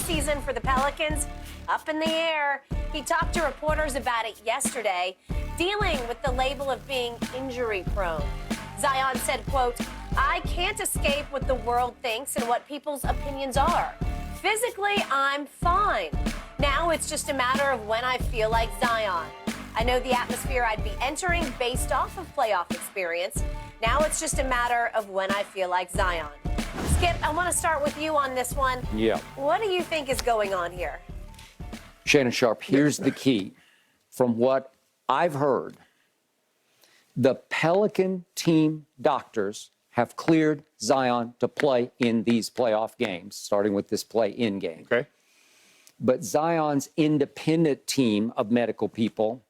season for the Pelicans up in the air. He talked to reporters about it yesterday, dealing with the label of being injury prone. Zion said, quote, "I can't escape what the world thinks and what people's opinions are. Physically, I'm fine. Now it's just a matter of when I feel like Zion. I know the atmosphere I'd be entering based off of playoff experience. Now it's just a matter of when I feel like Zion." Skip, I want to start with you on this one. Yeah. What do you think is going on here? Shannon Sharp, here's the key. From what I've heard, the Pelican team doctors have cleared Zion to play in these playoff games, starting with this play-in game. Okay. But Zion's independent team of medical people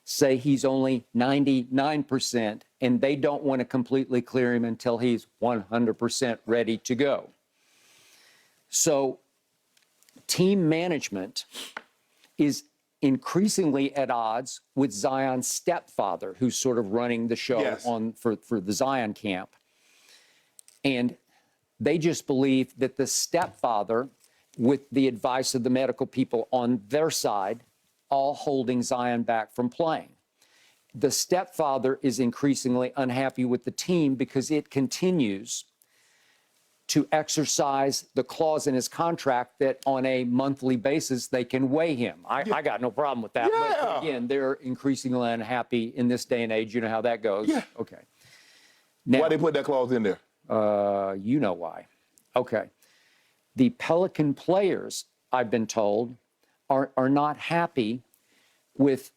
say he's only 99%, and they don't want to completely clear him until he's 100% ready to go. So team management is increasingly at odds with Zion's stepfather, who's sort of running the show for the Zion camp. And they just believe that the stepfather, with the advice of the medical people on their side, all holding Zion back from playing. The stepfather is increasingly unhappy with the team because it continues to exercise the clause in his contract that on a monthly basis they can weigh him. I got no problem with that. Yeah. But again, they're increasingly unhappy in this day and age. You know how that goes. Yeah. Okay. Now, Why they put that clause in there? you know why. Okay. The Pelican players, I've been told, are not happy with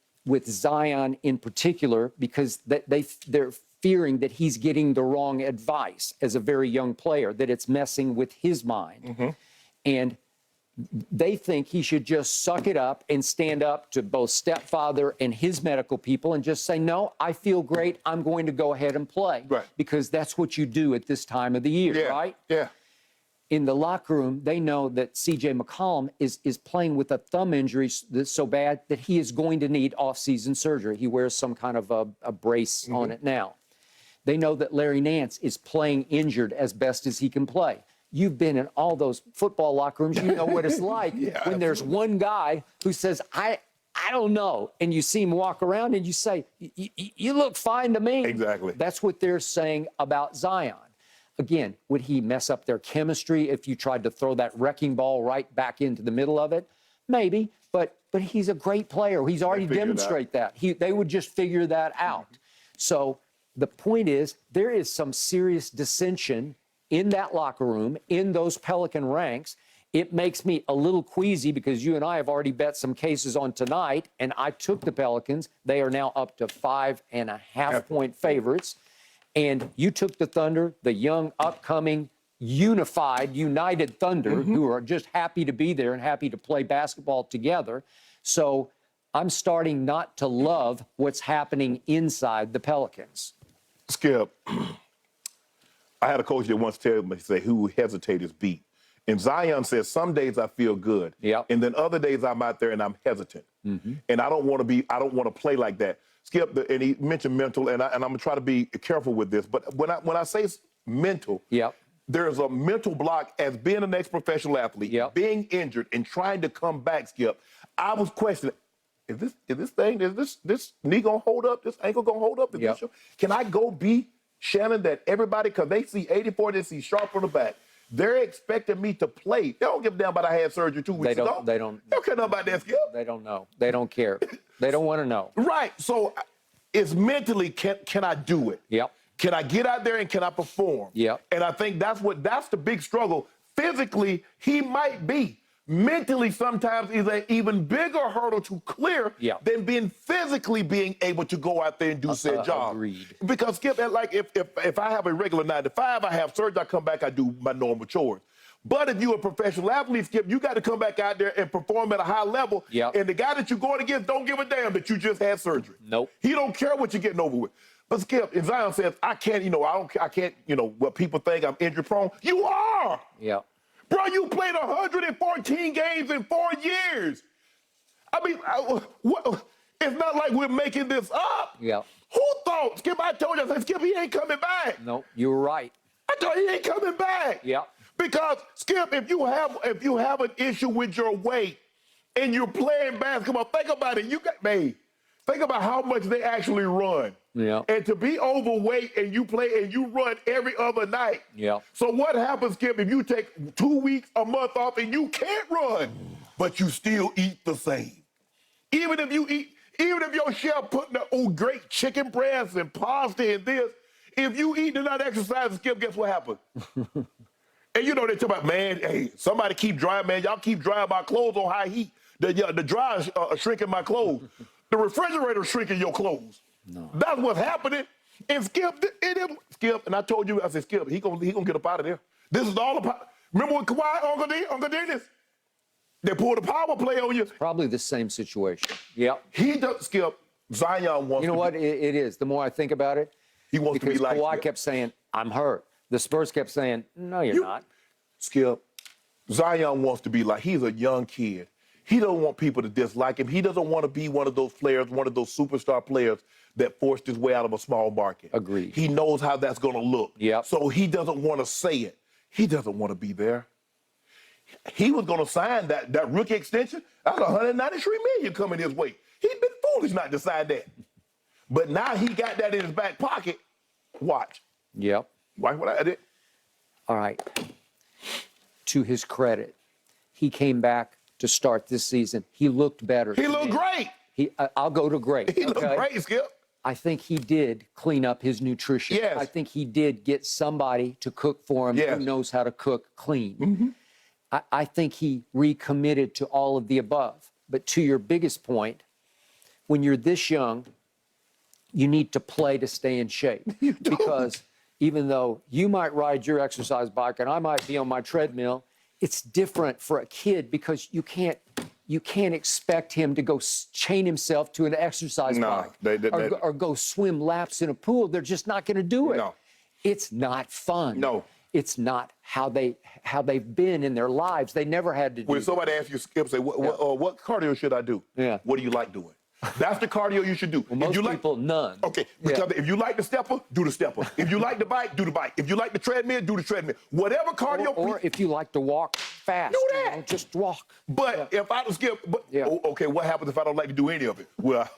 Zion in particular because they're fearing that he's getting the wrong advice as a very young player, that it's messing with his mind. Mm-hmm. And they think he should just suck it up and stand up to both stepfather and his medical people and just say, no, I feel great. I'm going to go ahead and play. Right. Because that's what you do at this time of the year, right? Yeah. In the locker room, they know that C.J. McCollum is playing with a thumb injury that's so bad that he is going to need off-season surgery. He wears some kind of a brace on it now. They know that Larry Nance is playing injured as best as he can play. You've been in all those football locker rooms. You know what it's like when there's one guy who says, I don't know. And you see him walk around and you say, you look fine to me. Exactly. That's what they're saying about Zion. Again, would he mess up their chemistry if you tried to throw that wrecking ball right back into the middle of it? Maybe, but he's a great player. He's already demonstrated that. They would just figure that out. So the point is, there is some serious dissension in that locker room, in those Pelican ranks. It makes me a little queasy because you and I have already bet some cases on tonight, and I took the Pelicans. They are now up to 5.5-point favorites. And you took the Thunder, the young, upcoming, united Thunder, who are just happy to be there and happy to play basketball together. So I'm starting not to love what's happening inside the Pelicans. Skip, I had a coach that once told me, say, who hesitate is beat. And Zion says, some days I feel good. Yep. And then other days I'm out there and I'm hesitant. And I don't want to play like that. Skip, and he mentioned mental, and I'm going to try to be careful with this. But when I say mental, there's a mental block as being an ex-professional athlete, being injured and trying to come back, Skip. I was questioning, is this knee going to hold up? This ankle going to hold up? Can I go be Shannon that everybody, because they see 84, they see Sharp on the back. They're expecting me to play. They don't give a damn about I had surgery 2 weeks ago. They don't care about that, Skip. They don't know. They don't care. They don't want to know. Right. So it's mentally, can I do it? Yep. Can I get out there and can I perform? Yep. And I think that's the big struggle. Physically, he might be. Mentally, sometimes is an even bigger hurdle to clear than physically being able to go out there and do said job. Agreed. Because, Skip, like if I have a regular 9 to 5, I have surgery, I come back, I do my normal chores. But if you're a professional athlete, Skip, you got to come back out there and perform at a high level. And the guy that you're going against don't give a damn that you just had surgery. Nope. He don't care what you're getting over with. But Skip, if Zion says, I can't, what people think I'm injury prone, you are. Yeah. Bro, you played 114 games in 4 years. I mean, it's not like we're making this up. Yeah. Who thought? Skip, I told you, I said, Skip, he ain't coming back. No, you were right. I told you he ain't coming back. Yeah. Because, Skip, if you have an issue with your weight and you're playing basketball, think about it. Think about how much they actually run. Yeah. And to be overweight and you play and you run every other night. Yeah. So what happens, Skip, if you take 2 weeks, a month off and you can't run, but you still eat the same? Even if your chef put the great chicken breasts and pasta and this, if you eat and not exercise, Skip, guess what happens? And you know, they talk about, man, hey, somebody keep drying, man. Y'all keep drying my clothes on high heat. The dryer's shrinking my clothes. The refrigerator's shrinking your clothes. No. That's what's happening. And Skip, Skip, and I told you, I said, Skip, he gonna get up out of there. This is all about, remember when Kawhi, Uncle Dennis, they pulled a power play on you. Probably the same situation. Yep. He does, Skip, Zion wants to. You know what? It is. The more I think about it, he wants to be like Kawhi Skip. kept saying, I'm hurt. The Spurs kept saying, no, you're not. Skip, Zion wants to be like, he's a young kid. He doesn't want people to dislike him. He doesn't want to be one of those players, one of those superstar players that forced his way out of a small market. Agreed. He knows how that's going to look. Yep. So he doesn't want to say it. He doesn't want to be there. He was going to sign that rookie extension. That's $193 million coming his way. He'd been foolish not to sign that. But now he got that in his back pocket. Watch. Yep. Watch what I did. All right. To his credit, he came back to start this season. He looked better. He looked great. I'll go to great. He looked great, Skip. I think he did clean up his nutrition. Yes. I think he did get somebody to cook for him who knows how to cook clean. Mm-hmm. I think he recommitted to all of the above. But to your biggest point, when you're this young, you need to play to stay in shape. Because even though you might ride your exercise bike and I might be on my treadmill, it's different for a kid because you can't expect him to go chain himself to an exercise bike or go swim laps in a pool. They're just not going to do it. No. It's not fun. No. It's not how they've been in their lives. They never had to do When somebody asks you, Skip, say, what cardio should I do? Yeah. What do you like doing? That's the cardio you should do. Well, most people, none. Okay, because if you like the stepper, do the stepper. If you like the bike, do the bike. If you like the treadmill, do the treadmill. Whatever cardio. Or if you like to walk fast, do that. Just walk. But if I don't Skip, okay, what happens if I don't like to do any of it? Well,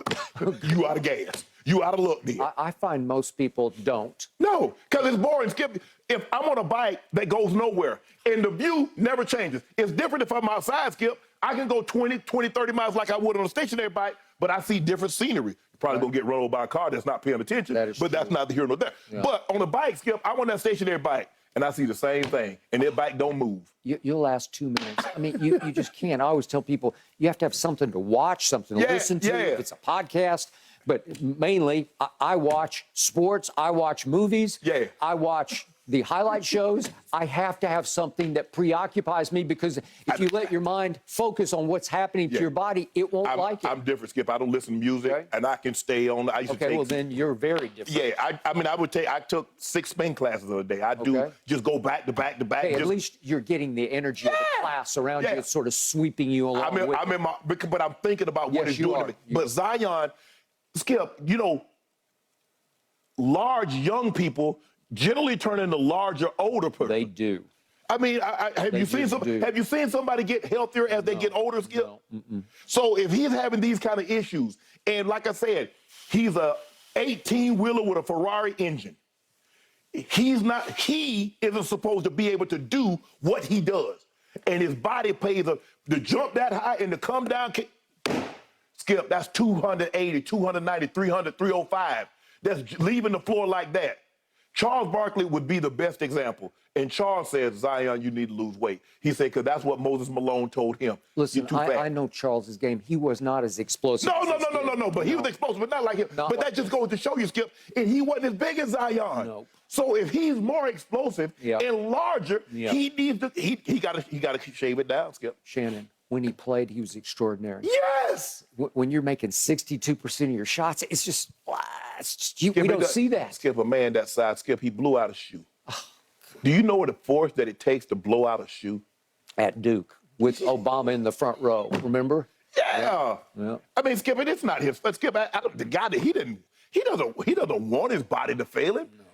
you out of gas. You out of luck then. I find most people don't. No, because it's boring, Skip. If I'm on a bike that goes nowhere and the view never changes, it's different if I'm outside, Skip. I can go 20, 30 miles like I would on a stationary bike, but I see different scenery. You're probably going to get run over by a car that's not paying attention, but that's neither here nor there. Yeah. But on a bike, Skip, I'm on that stationary bike, and I see the same thing, and that bike don't move. You'll last 2 minutes. I mean, you just can't. I always tell people you have to have something to watch, something to listen to. If it's a podcast. But mainly, I watch sports. I watch movies. Yeah. I watch the highlight shows. I have to have something that preoccupies me because if you let your mind focus on what's happening to your body, it won't like it. I'm different, Skip. I don't listen to music, and I can stay on. I used to take, well, then you're very different. Yeah, I took 6 spin classes the other day. I do just go back to back to back. Hey, at least you're getting the energy of the class around you. It's sort of sweeping you along but I'm thinking about what it's doing to me. But Zion, Skip, you know, large young people generally turn into larger older people. They do. I mean, have you seen somebody get healthier as they get older, Skip? No. So if he's having these kind of issues, and like I said, he's a 18-wheeler with a Ferrari engine. He isn't supposed to be able to do what he does. And his body pays to jump that high and to come down. Skip, that's 280, 290, 300, 305. That's leaving the floor like that. Charles Barkley would be the best example. And Charles says, Zion, you need to lose weight. He said, because that's what Moses Malone told him. Listen, I know Charles's game. He was not as explosive. No. But he was explosive, but not like him. But that just goes to show you, Skip, and he wasn't as big as Zion. No. So if he's more explosive and larger, he needs to he got to shave it down, Skip. Shannon, when he played, he was extraordinary. Yes. When you're making 62% of your shots, it's just, we don't see that. Skip, a man that size, Skip, he blew out a shoe. Do you know what the force that it takes to blow out a shoe? At Duke, with Obama in the front row, remember? Yeah. I mean, Skip, it's not his. Skip, the guy that he doesn't want his body to fail him. No.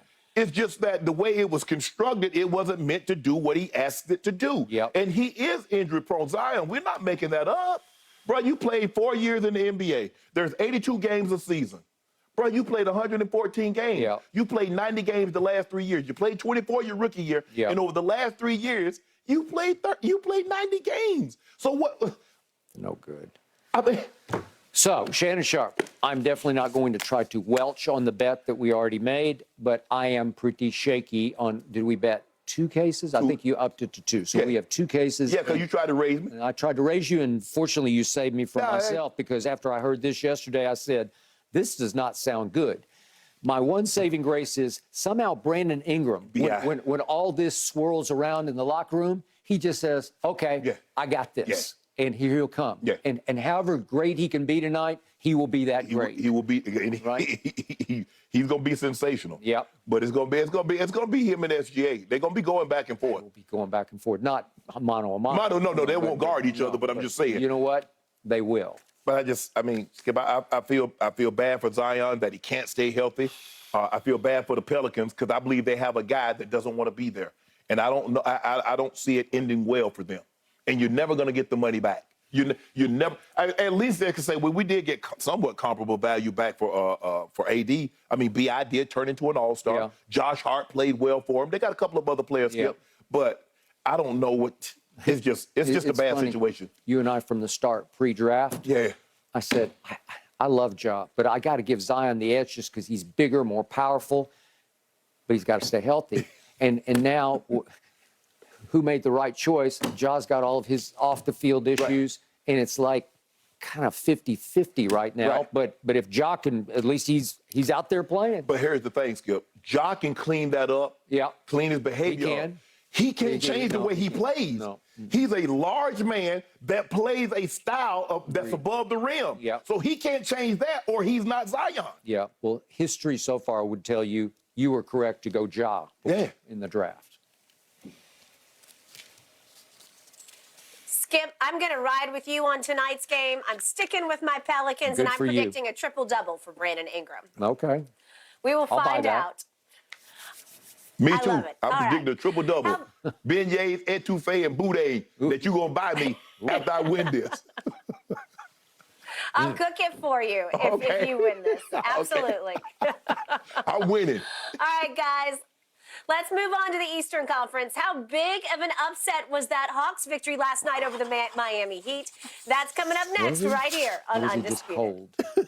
It's just that the way it was constructed, it wasn't meant to do what he asked it to do. Yep. And he is injury prone. Zion, we're not making that up. Bro, you played 4 years in the NBA. There's 82 games a season. Bro, you played 114 games. Yep. You played 90 games the last 3 years. You played 24 your rookie year. Yep. And over the last 3 years, you played 90 games. So what? No good. I mean, So, Shannon Sharp, I'm definitely not going to try to welch on the bet that we already made, but I am pretty shaky on, did we bet 2 cases? I think you upped it to 2. So we have 2 cases. yeah, because you tried to raise me. And I tried to raise you, and fortunately you saved me from myself, because after I heard this yesterday, I said, this does not sound good. My one saving grace is somehow Brandon Ingram, when all this swirls around in the locker room, he just says, okay, I got this. And here he'll come. Yeah. And however great he can be tonight, he will be that great. He will be right. He's gonna be sensational. Yep. But it's gonna be him and SGA. They're gonna be going back and forth. We'll be going back and forth, not mano a mano. No, they won't guard each other. But I'm just saying. You know what? They will. But I mean, Skip, I feel bad for Zion that he can't stay healthy. I feel bad for the Pelicans because I believe they have a guy that doesn't want to be there, and I don't know. I don't see it ending well for them. And you're never going to get the money back. You never. At least they can say, well, we did get somewhat comparable value back for AD. I mean, BI did turn into an all-star. Yeah. Josh Hart played well for him. They got a couple of other players, Skip, but I don't know what. It's just a bad funny. situation. You and I from the start, pre-draft. Yeah. I said, I love Ja, but I got to give Zion the edge just because he's bigger, more powerful, but he's got to stay healthy. And now, who made the right choice? Ja's got all of his off-the-field issues, and it's like kind of 50-50 right now. But if Ja can, at least he's out there playing. But here's the thing, Skip. Ja can clean that up. Yeah. Clean his behavior. He can. He can't change the way he plays. No. He's a large man that plays a style that's above the rim. Yeah. So he can't change that, or he's not Zion. Yeah. Well, history so far would tell you were correct to go Ja in the draft. Skip, I'm going to ride with you on tonight's game. I'm sticking with my Pelicans, Good and I'm for you. predicting a triple-double for Brandon Ingram. Okay. We will I'll buy find that. out. Me I too. love it. I'm All predicting a triple-double. Beignets, etouffee, and boudin that you're going to buy me after I win this. I'll cook it for you if you win this. Absolutely. I'm winning. All right, guys. Let's move on to the Eastern Conference. How big of an upset was that Hawks victory last night over the Miami Heat? That's coming up next right here on Or was it just Undisputed. cold?